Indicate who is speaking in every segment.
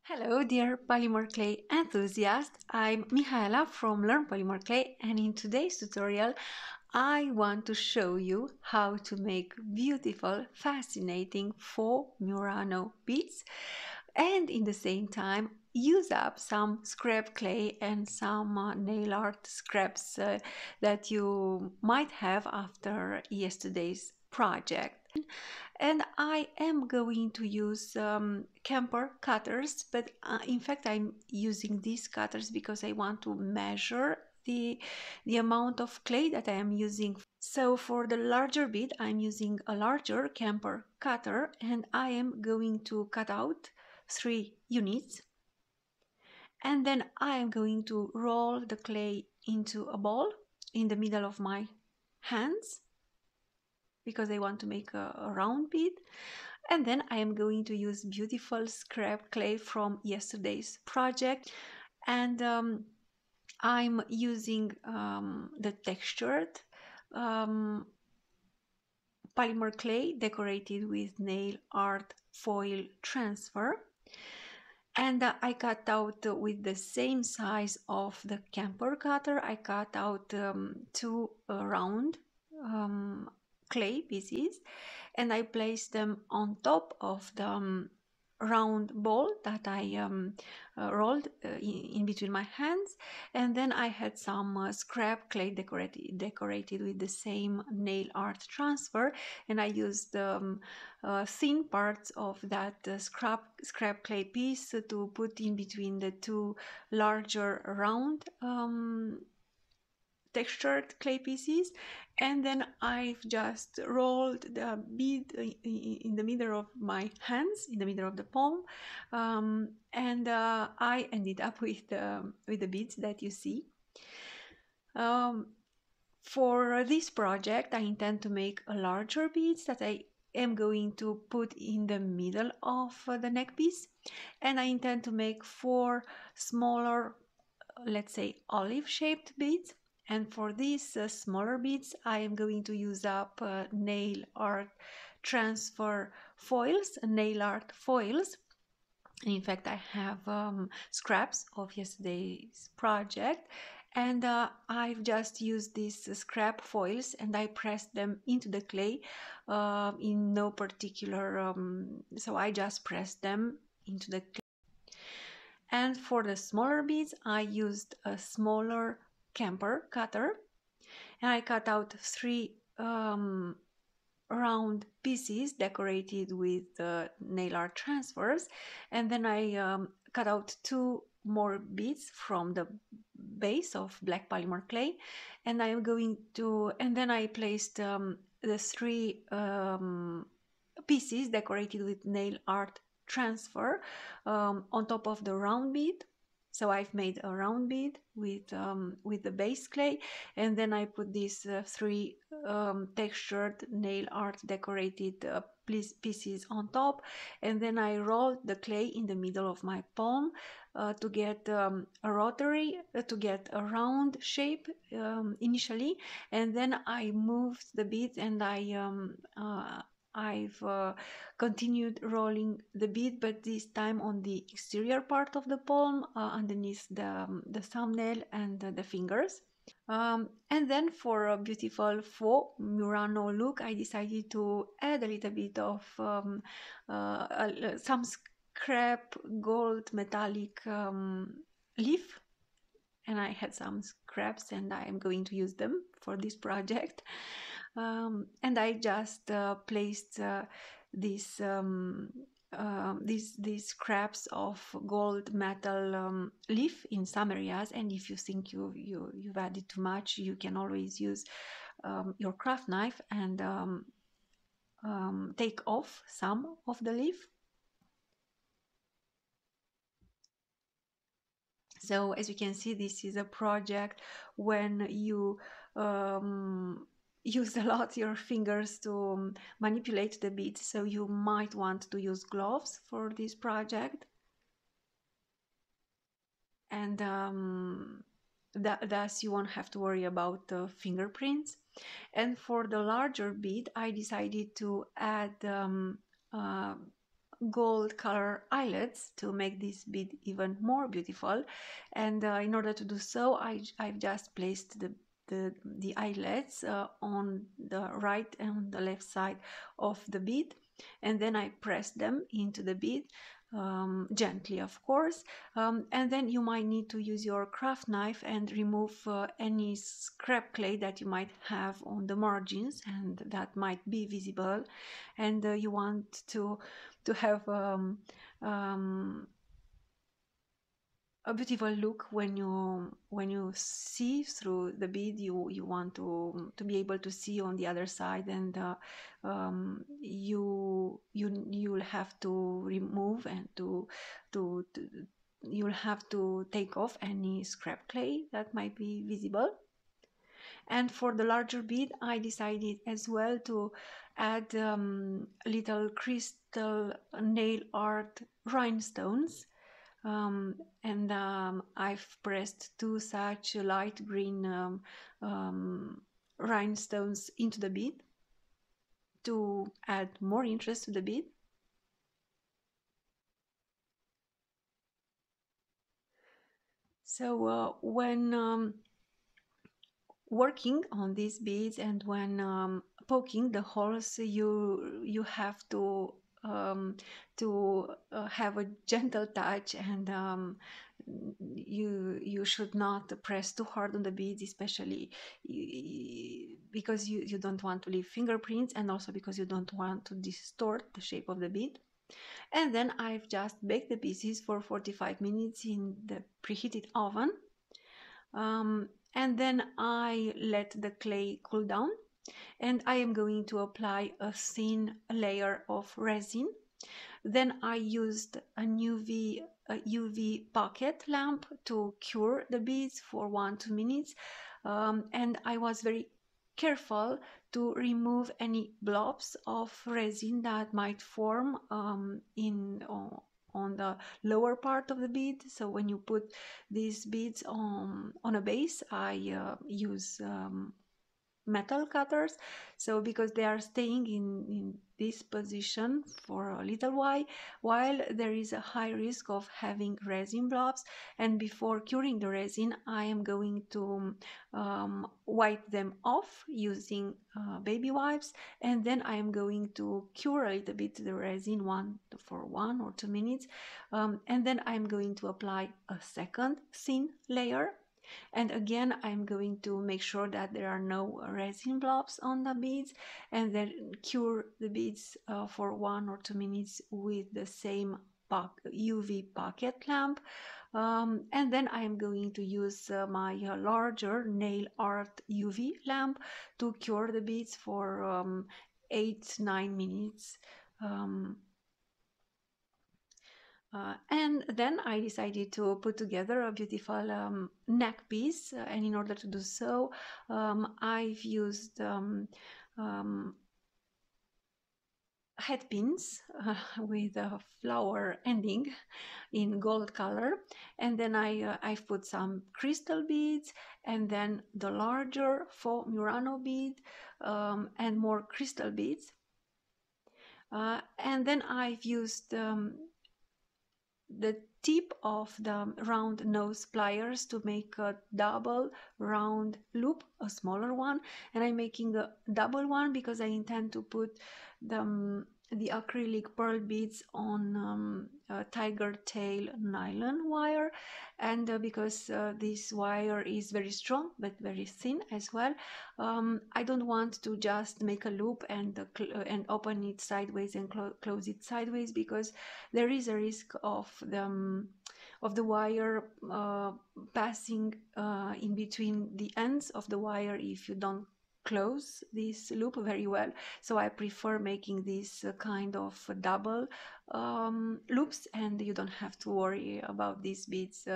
Speaker 1: Hello dear Polymer Clay enthusiast, I'm Mihaela from Learn Polymer Clay, and in today's tutorial I want to show you how to make beautiful, fascinating faux Murano beads and in the same time use up some scrap clay and some nail art scraps that you might have after yesterday's project. And I am going to use camper cutters, but in fact I'm using these cutters because I want to measure the amount of clay that I am using. So for the larger bead I'm using a larger camper cutter, and I am going to cut out 3 units, and then I am going to roll the clay into a ball in the middle of my hands because I want to make a round bead. And then I am going to use beautiful scrap clay from yesterday's project, and I'm using the textured polymer clay decorated with nail art foil transfer. And I cut out with the same size of the camper cutter. I cut out 2 round clay pieces, and I placed them on top of the round ball that I rolled in between my hands. And then I had some scrap clay decorated with the same nail art transfer, and I used thin parts of that scrap clay piece to put in between the 2 larger round textured clay pieces. And then I've just rolled the bead in the middle of my hands, in the middle of the palm, and I ended up with the beads that you see. For this project I intend to make a larger beads that I am going to put in the middle of the neck piece, and I intend to make 4 smaller, let's say olive shaped beads. And for these smaller beads I am going to use up nail art transfer foils, nail art foils. And in fact I have scraps of yesterday's project, and I've just used these scrap foils and I pressed them into the clay in no particular so I just pressed them into the clay. And for the smaller beads I used a smaller camper cutter, and I cut out 3 round pieces decorated with nail art transfers, and then I cut out 2 more beads from the base of black polymer clay, and then I placed the 3 pieces decorated with nail art transfer on top of the round bead. So I've made a round bead with the base clay, and then I put these 3 textured nail art decorated pieces on top, and then I rolled the clay in the middle of my palm to get a rotary, to get a round shape initially, and then I moved the bead and I've continued rolling the bead, but this time on the exterior part of the palm, underneath the thumbnail and the fingers. And then for a beautiful faux Murano look, I decided to add a little bit of some scrap gold metallic leaf, and I had some scraps and I am going to use them for this project. And I just placed these scraps of gold metal leaf in some areas, and if you think you've added too much, you can always use your craft knife and take off some of the leaf. So as you can see, this is a project when you use a lot your fingers to manipulate the beads, so you might want to use gloves for this project, and thus you won't have to worry about fingerprints. And for the larger bead I decided to add gold color eyelets to make this bead even more beautiful. And in order to do so, I've just placed the eyelets on the right and the left side of the bead, and then I press them into the bead, gently of course, and then you might need to use your craft knife and remove any scrap clay that you might have on the margins and that might be visible, and you want to have a beautiful look when you see through the bead. You want to be able to see on the other side, and you'll have to remove and to you'll have to take off any scrap clay that might be visible. And for the larger bead, I decided as well to add little crystal nail art rhinestones, and I've pressed two such light green rhinestones into the bead to add more interest to the bead. So when working on these beads and when poking the holes, you have to have a gentle touch, and you should not press too hard on the beads, especially because you don't want to leave fingerprints, and also because you don't want to distort the shape of the bead. And then I've just baked the pieces for 45 minutes in the preheated oven. And then I let the clay cool down, and I am going to apply a thin layer of resin. Then I used a UV pocket lamp to cure the beads for 1-2 minutes, and I was very careful to remove any blobs of resin that might form on the lower part of the bead. So when you put these beads on a base, I use metal cutters, so because they are staying in this position for a little while there is a high risk of having resin blobs. And before curing the resin, I am going to wipe them off using baby wipes, and then I am going to cure a little bit the resin for 1 or 2 minutes, and then I'm going to apply a second thin layer. And again, I'm going to make sure that there are no resin blobs on the beads, and then cure the beads for 1 or 2 minutes with the same UV pocket lamp. And then I'm going to use my larger nail art UV lamp to cure the beads for 8-9 minutes. And then I decided to put together a beautiful neck piece, and in order to do so, I've used head pins with a flower ending in gold color, and then I've put some crystal beads, and then the larger FAUX Murano bead, and more crystal beads, and then I've used the tip of the round nose pliers to make a double round loop, a smaller one, and I'm making a double one because I intend to put the acrylic pearl beads on tiger tail nylon wire, and because this wire is very strong but very thin as well, I don't want to just make a loop and open it sideways and close it sideways, because there is a risk of the wire passing in between the ends of the wire if you don't close this loop very well. So I prefer making this kind of double loops, and you don't have to worry about these beads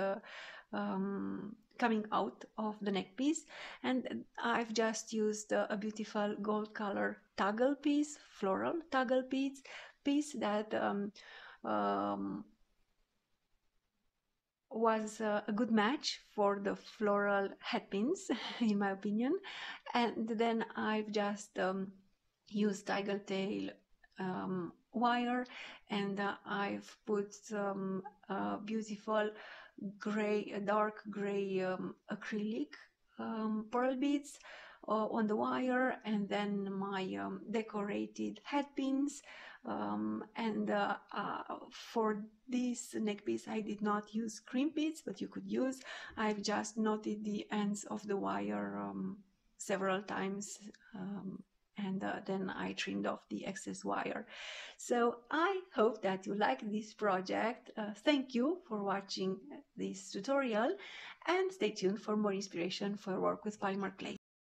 Speaker 1: coming out of the neck piece. And I've just used a beautiful gold color toggle piece, floral toggle piece that was a good match for the floral head pins in my opinion. And then I've just used tiger tail wire, and I've put some beautiful dark gray acrylic pearl beads on the wire, and then my decorated head pins. For this neck piece I did not use cream beads, but you could use. I've just knotted the ends of the wire several times, and then I trimmed off the excess wire. So I hope that you like this project. Thank you for watching this tutorial, and stay tuned for more inspiration for work with polymer clay.